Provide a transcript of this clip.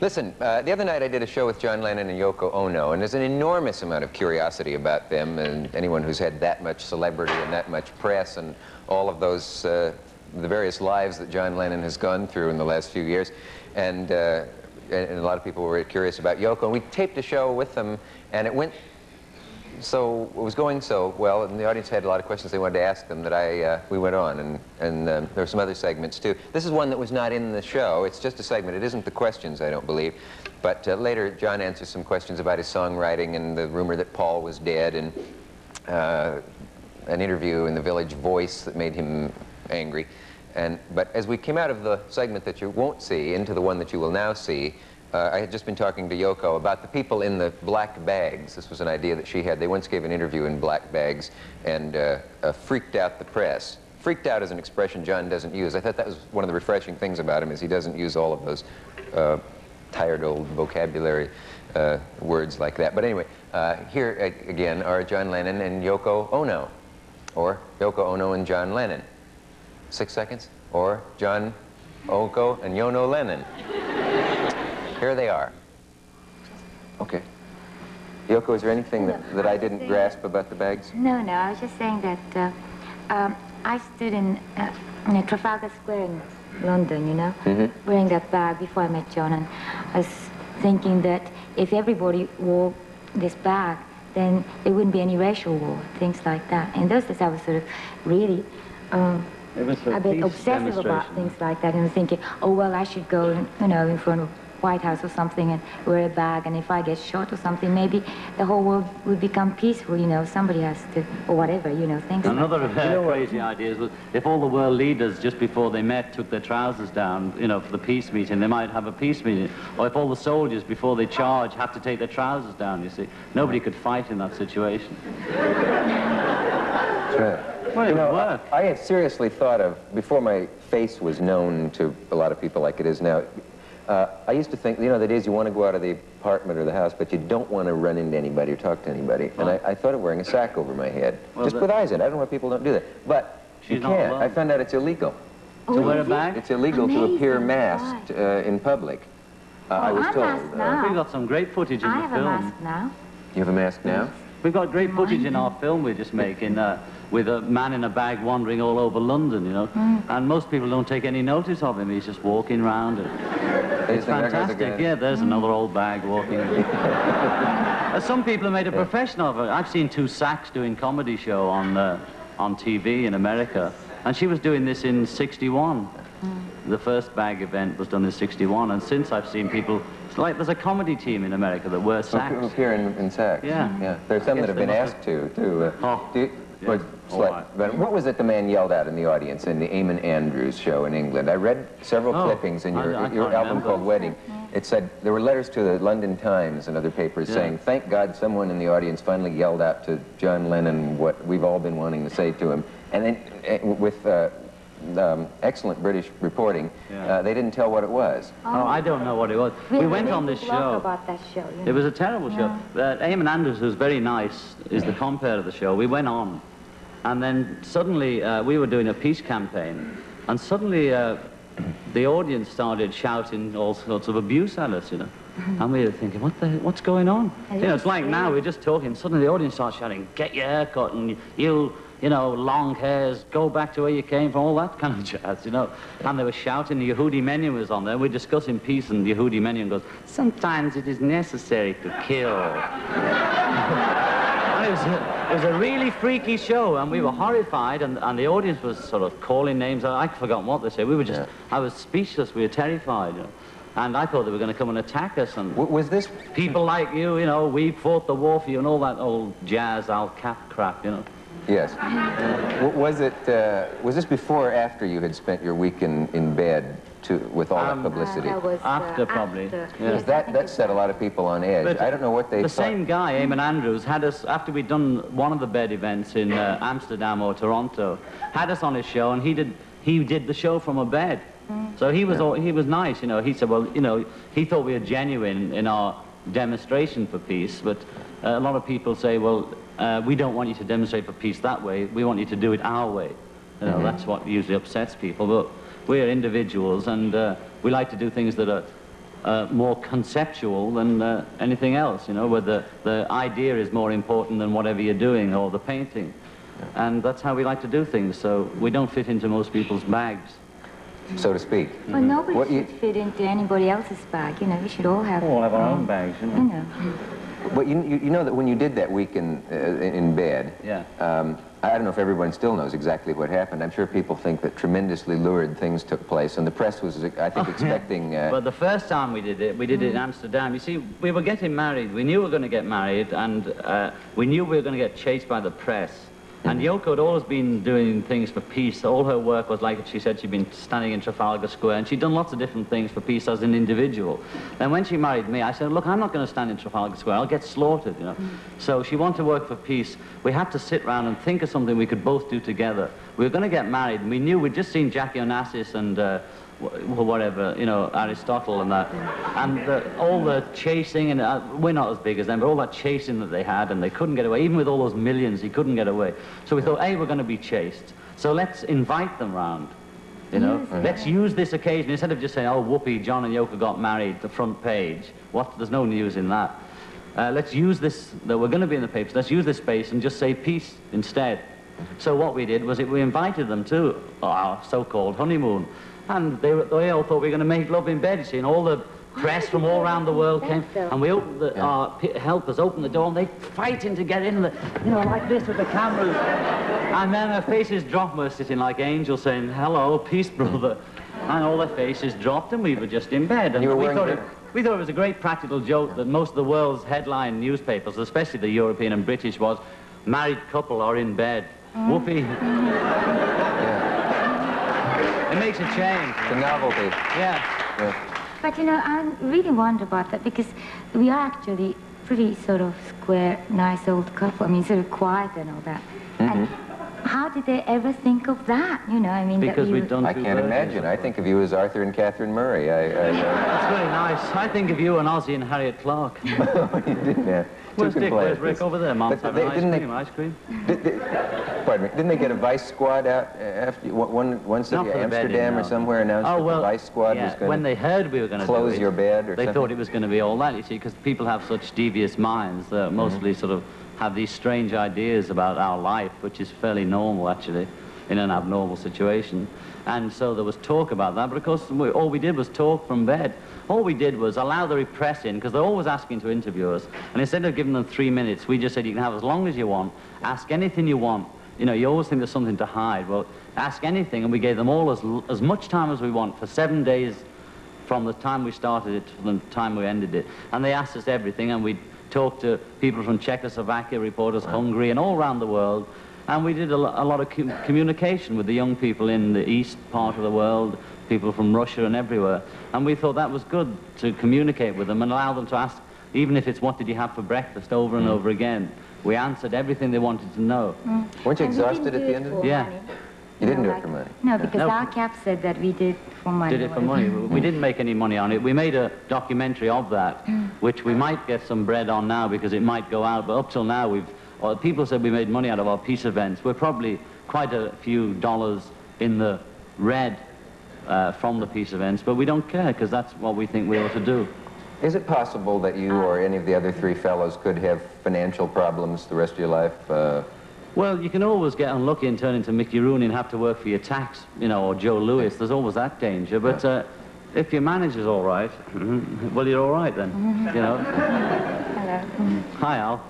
Listen, the other night I did a show with John Lennon and Yoko Ono, and there's an enormous amount of curiosity about them, and anyone who's had that much celebrity and that much press and all of those, the various lives that John Lennon has gone through in the last few years. And a lot of people were curious about Yoko. And we taped a show with them, and it was going so well, and the audience had a lot of questions they wanted to ask them that we went on, and there were some other segments too. This is one that was not in the show. It's just a segment. It isn't the questions, I don't believe. But later, John answers some questions about his songwriting and the rumor that Paul was dead, and an interview in the Village Voice that made him angry. But as we came out of the segment that you won't see into the one that you will now see, I had just been talking to Yoko about the people in the black bags. This was an idea that she had. They once gave an interview in black bags and freaked out the press. Freaked out is an expression John doesn't use. I thought that was one of the refreshing things about him, is he doesn't use all of those tired old vocabulary words like that. But anyway, here again are John Lennon and Yoko Ono, or Yoko Ono and John Lennon. 6 seconds, or John Oko and Yono Lennon. Here they are. Okay. Yoko, is there anything that I didn't grasp about the bags? No, I was just saying that I stood in Trafalgar Square in London, you know, wearing that bag before I met John, and I was thinking that if everybody wore this bag, then there wouldn't be any racial war, things like that. In those days, I was sort of really a bit obsessive about things like that, and thinking, oh, well, I should go, you know, in front of White House or something and wear a bag, and if I get shot or something, maybe the whole world would become peaceful, you know, somebody has to, or whatever, you know, things Another like that. crazy idea was if all the world leaders just before they met took their trousers down, you know, for the peace meeting, they might have a peace meeting. Or if all the soldiers before they charge have to take their trousers down, you see. Nobody could fight in that situation. That's right. Well, it would work. I had seriously thought of, before my face was known to a lot of people like it is now, I used to think, you know, the days you want to go out of the apartment or the house, but you don't want to run into anybody or talk to anybody. And I thought of wearing a sack over my head, just with eyes in it. I don't know why people don't do that. But you can't. I found out it's illegal. To wear a bag? It's illegal to appear masked in public. I was told. We've got some great footage in the film. I have a mask now. You have a mask now? We've got great footage in our film we're just making with a man in a bag wandering all over London, you know. And most people don't take any notice of him. He's just walking around. It's fantastic. Yeah, there's another old bag walking. Some people have made a profession of it. I've seen two Sachs doing comedy show on TV in America, and she was doing this in '61. The first bag event was done in '61, and since I've seen people, it's like there's a comedy team in America that wear Sachs. Who appear in Sachs. Yeah. There's some that have been asked to. What was it the man yelled at in the audience in the Eamon Andrews show in England? I read several clippings in your album called Wedding. It said there were letters to the London Times and other papers saying, thank God someone in the audience finally yelled out to John Lennon what we've all been wanting to say to him. And then with excellent British reporting, they didn't tell what it was. Oh, I don't know what it was. We went on this show. About that show, you know. It was a terrible show. Eamon Andrews, who's very nice, is the compere of the show. We went on. And then suddenly, we were doing a peace campaign, and suddenly the audience started shouting all sorts of abuse at us, you know. And we were thinking, what's going on? You know, it's like now, we're just talking, suddenly the audience starts shouting, get your hair cut, and you know, long hairs, go back to where you came from, all that kind of jazz, you know. And they were shouting, the Yehudi Menyon was on there, we're discussing peace, and Yehudi Menyon goes, sometimes it is necessary to kill. It was a really freaky show, and we were horrified, and the audience was sort of calling names. I'd forgotten what they said. We were just, I was speechless. We were terrified. You know? And I thought they were going to come and attack us. And was this people like you know, we fought the war for you, and all that old jazz, al-cap crap, you know. Yes. Was this before or after you had spent your week in bed with all that publicity? That was, after, probably. Because that set a lot of people on edge. But I don't know what they thought. The same guy, Eamon Andrews, had us, after we'd done one of the bed events in Amsterdam or Toronto, had us on his show, and he did the show from a bed. So he was nice, you know. He said, well, you know, he thought we were genuine in our demonstration for peace, but a lot of people say, well, we don't want you to demonstrate for peace that way. We want you to do it our way. You know, that's what usually upsets people. But we're individuals, and we like to do things that are more conceptual than anything else, you know, where the idea is more important than whatever you're doing or the painting. And that's how we like to do things, so we don't fit into most people's bags. So to speak. Well, nobody should fit into anybody else's bag, you know, we should all have... All have our own bags, you know. You know. But you know that when you did that week in bed, Yeah. I don't know if everyone still knows exactly what happened. I'm sure people think that tremendously lurid things took place, and the press was, I think, expecting... But the first time we did it in Amsterdam. You see, we were getting married. We knew we were going to get married, and we knew we were going to get chased by the press. And Yoko had always been doing things for peace. All her work was like she said she'd been standing in Trafalgar Square, and she'd done lots of different things for peace as an individual. And when she married me, I said, look, I'm not going to stand in Trafalgar Square. I'll get slaughtered, you know. So she wanted to work for peace. We had to sit around and think of something we could both do together. We were going to get married, and we knew we'd just seen Jackie Onassis and whatever, you know, Aristotle and that. And all the chasing, and we're not as big as them, but all that chasing that they had, and they couldn't get away. Even with all those millions, he couldn't get away. So we thought, hey, we're going to be chased. So let's invite them round, you know. Let's use this occasion, instead of just saying, oh, whoopee, John and Yoko got married, the front page. What? There's no news in that. Let's use this, that we're going to be in the papers, let's use this space and just say peace instead. So what we did was we invited them to our so-called honeymoon. And they all thought we were going to make love in bed, you see, and all the press from all around the world came, and we opened our helpers opened the door, and they fighting to get in, you know, like this with the cameras. And then their faces dropped, and we were sitting like angels saying, hello, peace, brother. And all their faces dropped, and we were just in bed. And we thought it was a great practical joke that most of the world's headline newspapers, especially the European and British, was, married couple are in bed. Whoopee. It makes a change. It's a novelty. Yeah. But, you know, I really wonder about that, because we are actually pretty sort of square, nice old couple. I mean, sort of quiet and all that. And how did they ever think of that, you know? I mean, because we've done I can't imagine. I think of you as Arthur and Catherine Murray. That's very nice. I think of you and Ozzie and Harriet Clark. You didn't have Where's Dick? Where's Rick? Over there. Mom's having ice cream. Pardon me. Didn't they get a vice squad out after one city, Amsterdam or somewhere, announced that the vice squad was going to when they heard we were going to close your bed or they something? thought it was going to be all that, you see, because people have such devious minds that mostly sort of have these strange ideas about our life, which is fairly normal, actually, in an abnormal situation. And so there was talk about that, but of course all we did was talk from bed. All we did was allow the press in, because they're always asking to interview us, and instead of giving them 3 minutes, we just said, you can have as long as you want, ask anything you want. You know, you always think there's something to hide. Well, ask anything, and we gave them all as much time as we want for 7 days from the time we started it to the time we ended it. And they asked us everything, and we talked to people from Czechoslovakia, reporters, Hungary, and all around the world. And we did a lot of communication with the young people in the east part of the world, people from Russia and everywhere. And we thought that was good to communicate with them and allow them to ask, even if it's what did you have for breakfast, over and over again. We answered everything they wanted to know. Weren't you exhausted at the end of it? Yeah. You didn't do it for money? No, because our cap said that we did for money. Did it for money. We didn't make any money on it. We made a documentary of that, which we might get some bread on now because it might go out, but up till now people said we made money out of our peace events. We're probably quite a few dollars in the red from the peace events, but we don't care because that's what we think we ought to do. Is it possible that you or any of the other three fellows could have financial problems the rest of your life? Well, you can always get unlucky and turn into Mickey Rooney and have to work for your tax, you know, or Joe Louis. There's always that danger. But if your manager's all right, well, you're all right then, you know. Hello. Hi, Al.